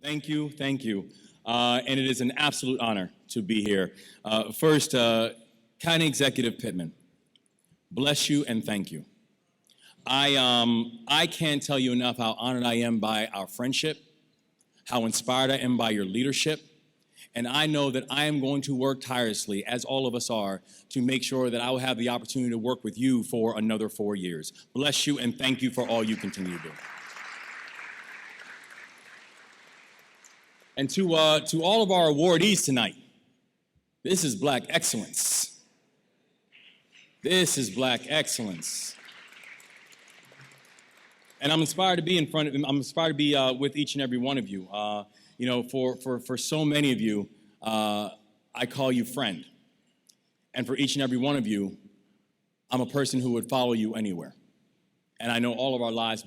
Thank you, thank you. And it is an absolute honor to be here. First, County Executive Pittman, bless you and thank you. I can't tell you enough how honored I am by our friendship, how inspired I am by your leadership, and I know that I am going to work tirelessly, as all of us are, to make sure that I will have the opportunity to work with you for another 4 years. Bless you and thank you for all you continue to do. And to all of our awardees tonight, this is Black excellence. This is Black excellence. And I'm inspired to be in front of I'm inspired to be with each and every one of you. For so many of you, I call you friend. And for each and every one of you, I'm a person who would follow you anywhere. And I know all of our lives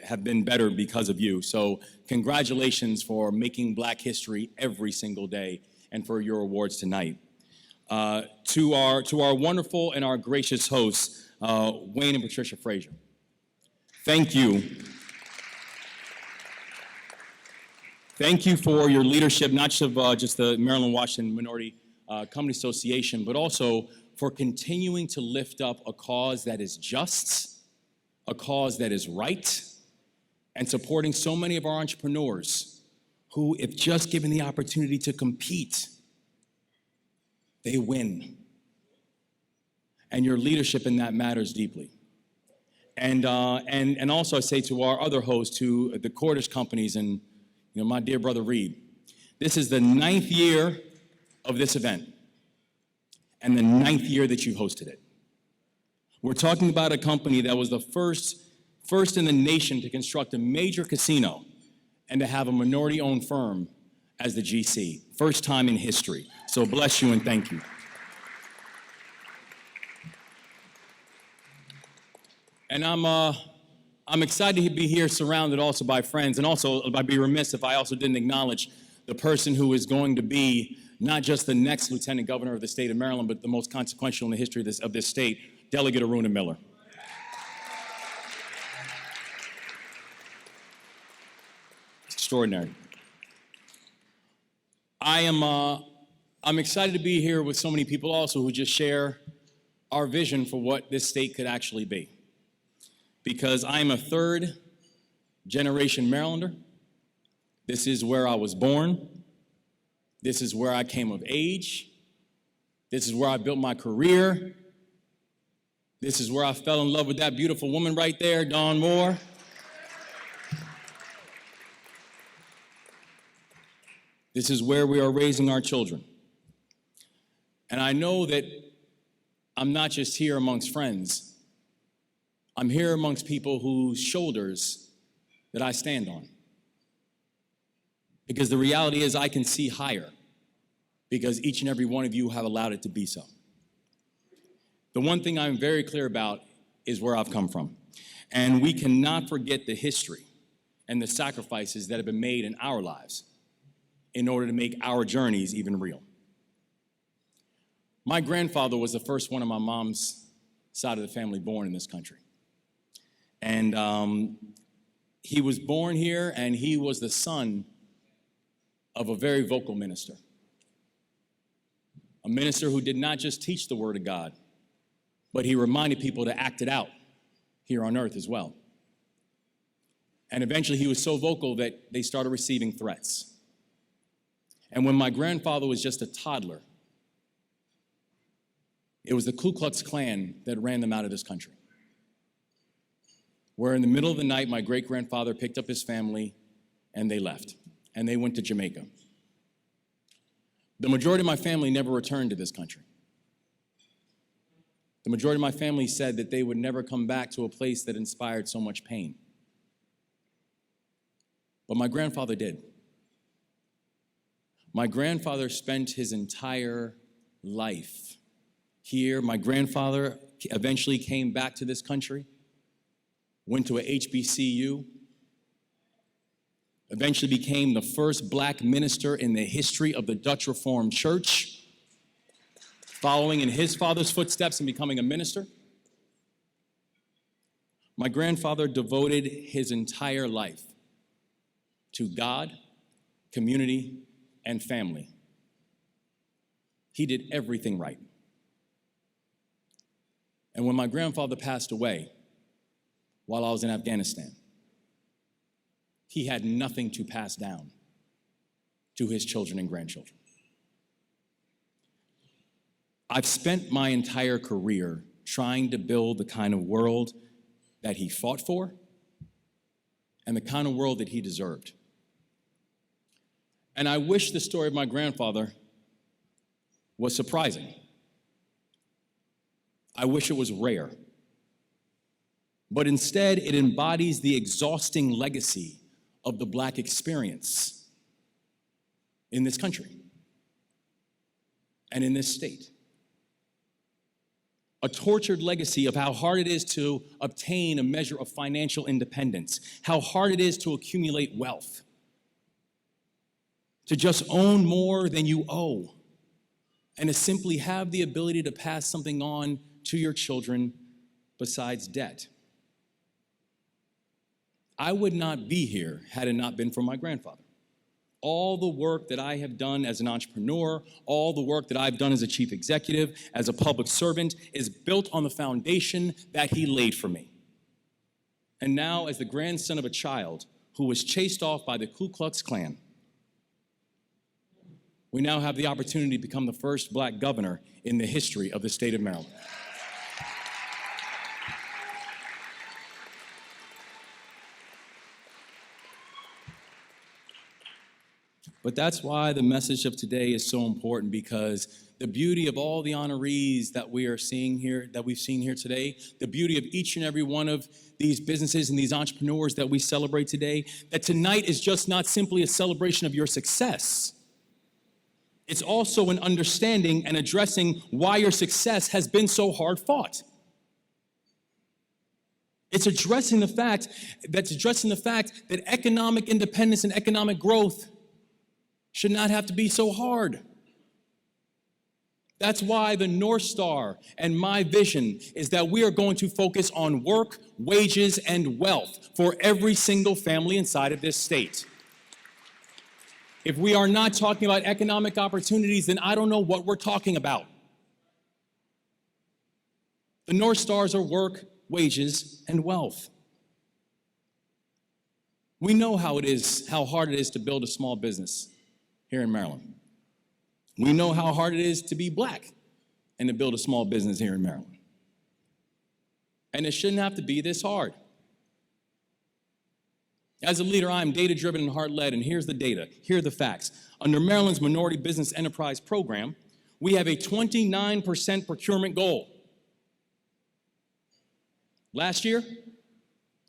have been better because of you. So congratulations for making Black history every single day and for your awards tonight. To our wonderful and our gracious hosts, Wayne and Patricia Frazier. Thank you. Thank you for your leadership, not just of just the Maryland Washington Minority Company Association, but also for continuing to lift up a cause that is just, a cause that is right, and supporting so many of our entrepreneurs who, if just given the opportunity to compete, they win. And your leadership in that matters deeply. And also I say to our other hosts, to the Cordish companies and my dear brother Reed, this is the 9th year of this event and the 9th year that you hosted it. We're talking about a company that was the first in the nation to construct a major casino and to have a minority-owned firm as the GC. First time in history. So bless you and thank you. And I'm excited to be here surrounded also by friends, and also I'd be remiss if I also didn't acknowledge the person who is going to be not just the next Lieutenant Governor of the state of Maryland, but the most consequential in the history of this state, Delegate Aruna Miller. It's extraordinary. I'm excited to be here with so many people also who just share our vision for what this state could actually be. Because I'm a third generation Marylander. This is where I was born. This is where I came of age. This is where I built my career. This is where I fell in love with that beautiful woman right there, Dawn Moore. This is where we are raising our children. And I know that I'm not just here amongst friends. I'm here amongst people whose shoulders that I stand on. Because the reality is I can see higher because each and every one of you have allowed it to be so. The one thing I'm very clear about is where I've come from. And we cannot forget the history and the sacrifices that have been made in our lives in order to make our journeys even real. My grandfather was the first one of my mom's side of the family born in this country. And he was born here, and he was the son of a very vocal minister. A minister who did not just teach the word of God, but he reminded people to act it out here on earth as well. And eventually he was so vocal that they started receiving threats. And when my grandfather was just a toddler, it was the Ku Klux Klan that ran them out of this country. Where in the middle of the night, my great-grandfather picked up his family and they left. And they went to Jamaica. The majority of my family never returned to this country. The majority of my family said that they would never come back to a place that inspired so much pain. But my grandfather did. My grandfather spent his entire life here. My grandfather eventually came back to this country, went to a HBCU, eventually became the first Black minister in the history of the Dutch Reformed Church, following in his father's footsteps and becoming a minister. My grandfather devoted his entire life to God community, and family. He did everything right. And when my grandfather passed away while I was in Afghanistan, he had nothing to pass down to his children and grandchildren. I've spent my entire career trying to build the kind of world that he fought for and the kind of world that he deserved. And I wish the story of my grandfather was surprising. I wish it was rare. But instead, it embodies the exhausting legacy of the Black experience in this country and in this state. A tortured legacy of how hard it is to obtain a measure of financial independence, how hard it is to accumulate wealth, to just own more than you owe, and to simply have the ability to pass something on to your children besides debt. I would not be here had it not been for my grandfather. All the work that I have done as an entrepreneur, all the work that I've done as a chief executive, as a public servant, is built on the foundation that he laid for me. And now, as the grandson of a child who was chased off by the Ku Klux Klan, we now have the opportunity to become the first Black governor in the history of the state of Maryland. But that's why the message of today is so important, because the beauty of all the honorees that we are seeing here, that we've seen here today, the beauty of each and every one of these businesses and these entrepreneurs that we celebrate today, that tonight is just not simply a celebration of your success. It's also an understanding and addressing why your success has been so hard fought. It's addressing the fact that economic independence and economic growth should not have to be so hard. That's why the North Star and my vision is that we are going to focus on work, wages, and wealth for every single family inside of this state. If we are not talking about economic opportunities, then I don't know what we're talking about. The North Stars are work, wages, and wealth. We know how hard it is to build a small business here in Maryland. We know how hard it is to be Black and to build a small business here in Maryland. And it shouldn't have to be this hard. As a leader, I am data-driven and heart-led, and here's the data, here are the facts. Under Maryland's Minority Business Enterprise Program, we have a 29% procurement goal. Last year,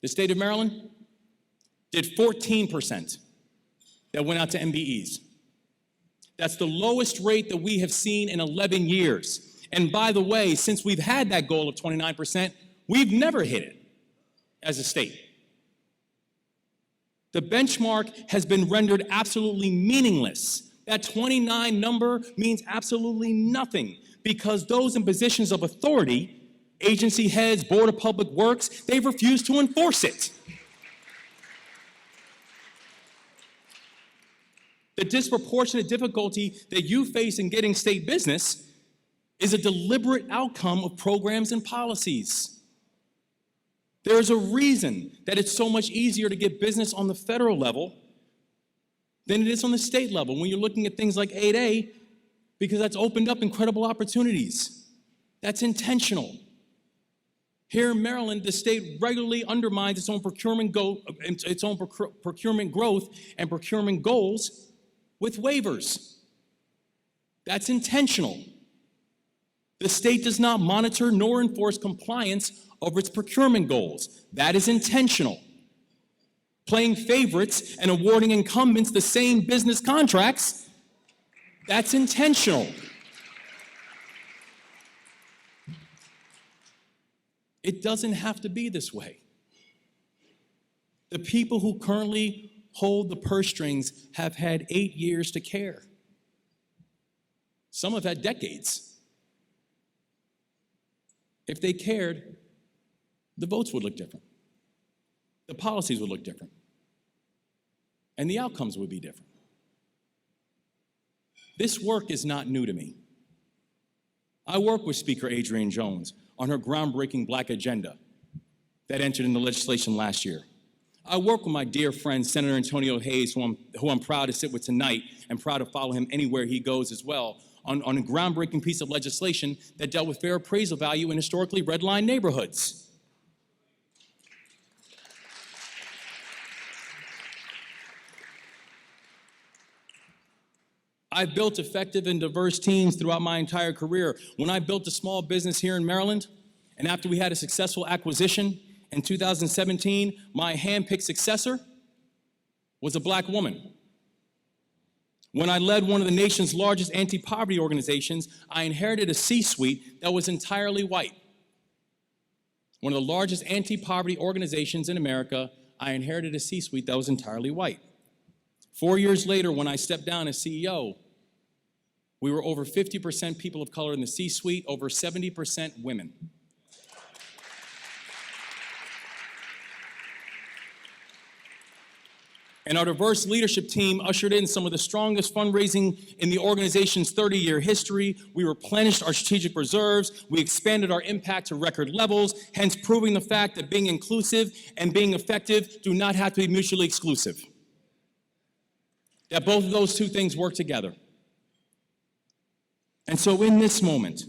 the state of Maryland did 14% that went out to MBEs. That's the lowest rate that we have seen in 11 years. And by the way, since we've had that goal of 29%, we've never hit it as a state. The benchmark has been rendered absolutely meaningless. That 29 number means absolutely nothing, because those in positions of authority, agency heads, Board of Public Works, they've refused to enforce it. The disproportionate difficulty that you face in getting state business is a deliberate outcome of programs and policies. There is a reason that it's so much easier to get business on the federal level than it is on the state level when you're looking at things like 8A, because that's opened up incredible opportunities. That's intentional. Here in Maryland, the state regularly undermines its own procurement growth and procurement goals with waivers. That's intentional. The state does not monitor nor enforce compliance over its procurement goals. That is intentional. Playing favorites and awarding incumbents the same business contracts, that's intentional. It doesn't have to be this way. The people who currently hold the purse strings have had 8 years to care. Some have had decades. If they cared, the votes would look different. The policies would look different. And the outcomes would be different. This work is not new to me. I work with Speaker Adrienne Jones on her groundbreaking Black agenda that entered into legislation last year. I work with my dear friend, Senator Antonio Hayes, who I'm proud to sit with tonight and proud to follow him anywhere he goes as well, on a groundbreaking piece of legislation that dealt with fair appraisal value in historically redlined neighborhoods. I've built effective and diverse teams throughout my entire career. When I built a small business here in Maryland, and after we had a successful acquisition in 2017, my hand-picked successor was a Black woman. When I led one of the nation's largest anti-poverty organizations, I inherited a C-suite that was entirely white. One of the largest anti-poverty organizations in America, I inherited a C-suite that was entirely white. 4 years later, when I stepped down as CEO, we were over 50% people of color in the C-suite, over 70% women. And our diverse leadership team ushered in some of the strongest fundraising in the organization's 30-year history. We replenished our strategic reserves. We expanded our impact to record levels, hence proving the fact that being inclusive and being effective do not have to be mutually exclusive. That both of those two things work together. And so in this moment,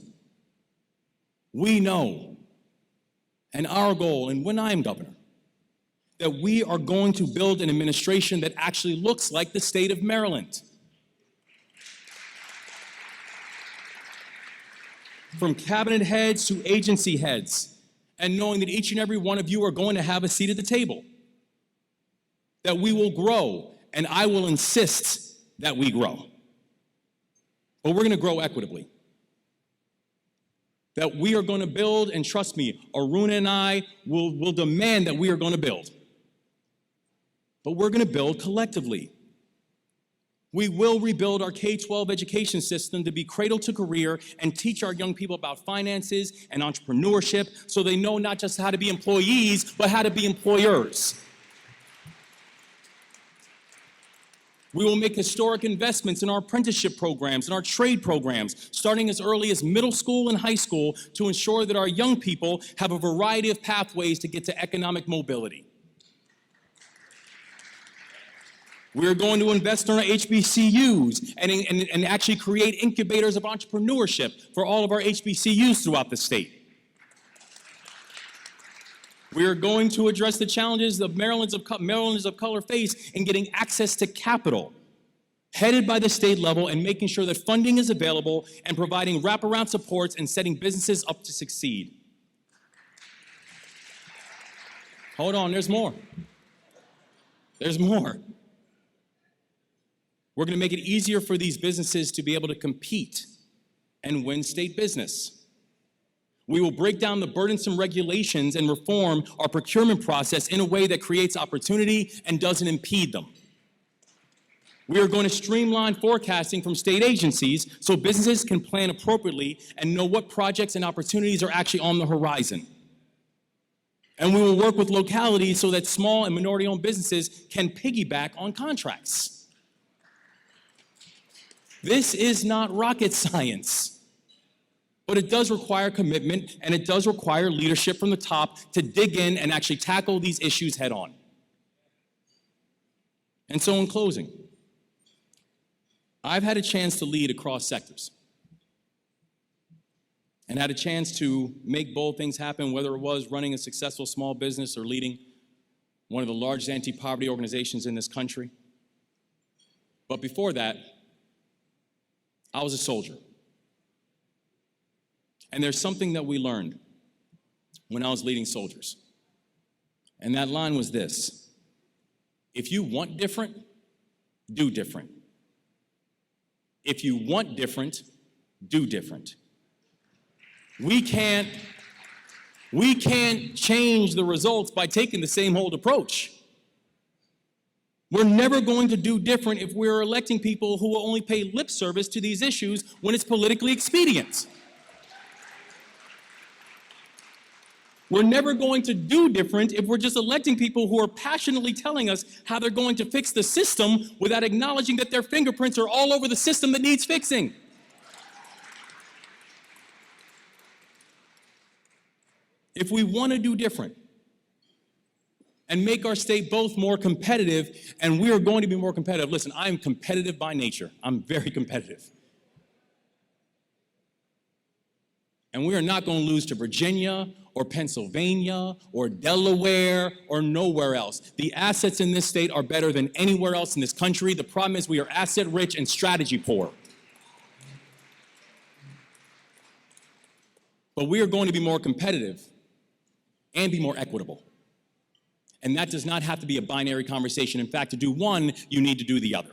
we know, and our goal, and when I'm governor, that we are going to build an administration that actually looks like the state of Maryland. From cabinet heads to agency heads, and knowing that each and every one of you are going to have a seat at the table. That we will grow, and I will insist that we grow. But we're going to grow equitably. That we are going to build, and trust me, Aruna and I will demand that we are going to build. But we're going to build collectively. We will rebuild our K-12 education system to be cradle to career and teach our young people about finances and entrepreneurship so they know not just how to be employees, but how to be employers. We will make historic investments in our apprenticeship programs and our trade programs, starting as early as middle school and high school to ensure that our young people have a variety of pathways to get to economic mobility. We're going to invest in our HBCUs and actually create incubators of entrepreneurship for all of our HBCUs throughout the state. We are going to address the challenges that Marylanders of color face in getting access to capital, headed by the state level, and making sure that funding is available and providing wraparound supports and setting businesses up to succeed. Hold on, there's more. There's more. We're going to make it easier for these businesses to be able to compete and win state business. We will break down the burdensome regulations and reform our procurement process in a way that creates opportunity and doesn't impede them. We are going to streamline forecasting from state agencies so businesses can plan appropriately and know what projects and opportunities are actually on the horizon. And we will work with localities so that small and minority-owned businesses can piggyback on contracts. This is not rocket science, but it does require commitment and it does require leadership from the top to dig in and actually tackle these issues head on. And so in closing, I've had a chance to lead across sectors and had a chance to make bold things happen, whether it was running a successful small business or leading one of the largest anti-poverty organizations in this country. But before that, I was a soldier. And there's something that we learned when I was leading soldiers. And that line was this: if you want different, do different. If you want different, do different. We can't change the results by taking the same old approach. We're never going to do different if we're electing people who will only pay lip service to these issues when it's politically expedient. We're never going to do different if we're just electing people who are passionately telling us how they're going to fix the system without acknowledging that their fingerprints are all over the system that needs fixing. If we want to do different and make our state both more competitive, and we are going to be more competitive. Listen, I am competitive by nature. I'm very competitive. And we are not going to lose to Virginia or Pennsylvania or Delaware or nowhere else. The assets in this state are better than anywhere else in this country. The problem is we are asset rich and strategy poor. But we are going to be more competitive and be more equitable. And that does not have to be a binary conversation. In fact, to do one, you need to do the other.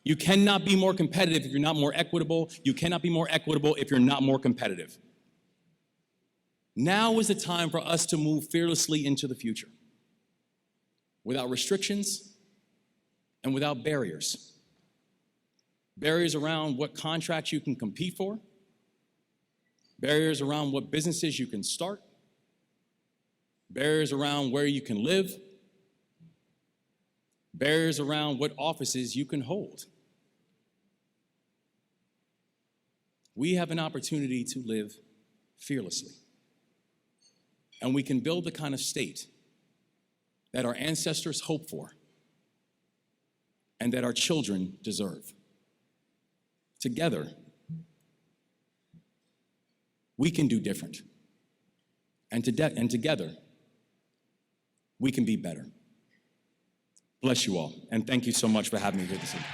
You cannot be more competitive if you're not more equitable. You cannot be more equitable if you're not more competitive. Now is the time for us to move fearlessly into the future, without restrictions and without barriers. Barriers around what contracts you can compete for, barriers around what businesses you can start, barriers around where you can live, barriers around what offices you can hold. We have an opportunity to live fearlessly. And we can build the kind of state that our ancestors hoped for and that our children deserve. Together, we can do different. And together, we can be better. Bless you all, and thank you so much for having me here this evening.